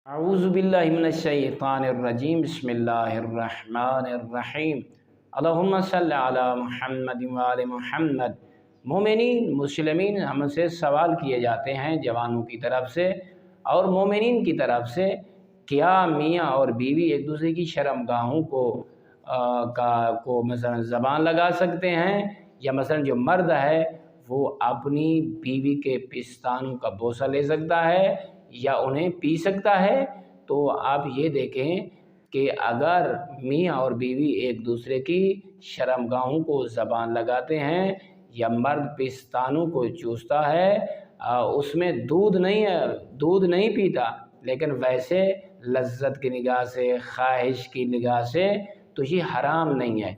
اعوذ باللہ من الشیطان الرجیم بسم اللہ الرحمن الرحیم اللہم صلی علی محمد وآل محمد۔ مومنین مسلمین ہم سے سوال کیے جاتے ہیں جوانوں کی طرف سے اور مومنین کی طرف سے، کیا میاں اور بیوی ایک دوسرے کی شرم گاہوں کو مثلا زبان لگا سکتے ہیں، یا مثلا جو مرد ہے وہ اپنی بیوی کے پستانوں کا بوسہ لے سکتا ہے یا انہیں پی سکتا ہے؟ تو آپ یہ دیکھیں کہ اگر میاں اور بیوی ایک دوسرے کی شرمگاہوں کو زبان لگاتے ہیں یا مرد پستانوں کو چوستا ہے، اس میں دودھ نہیں پیتا، لیکن ویسے لذت کی نگاہ سے، خواہش کی نگاہ سے تو یہ حرام نہیں ہے۔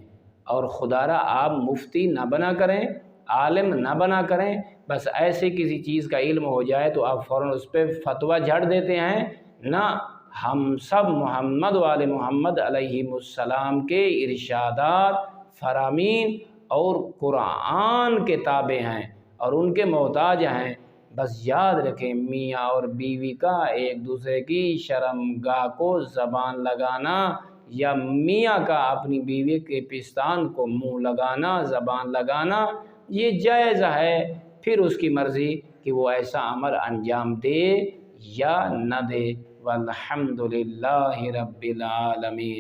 اور خدا را آپ مفتی نہ بنا کریں، عالم نہ بنا کریں، بس ایسے کسی چیز کا علم ہو جائے تو آپ فوراً اس پہ فتویٰ جھڑ دیتے ہیں۔ نہ، ہم سب محمد وآل محمد علیہ السلام کے ارشادات، فرامین اور قرآن کے تابع ہیں اور ان کے محتاج ہیں۔ بس یاد رکھیں، میاں اور بیوی کا ایک دوسرے کی شرمگاہ کو زبان لگانا یا میاں کا اپنی بیوی کے پستان کو منہ لگانا، زبان لگانا، یہ جائز ہے، پھر اس کی مرضی کہ وہ ایسا عمل انجام دے یا نہ دے۔ والحمد للہ رب العالمین۔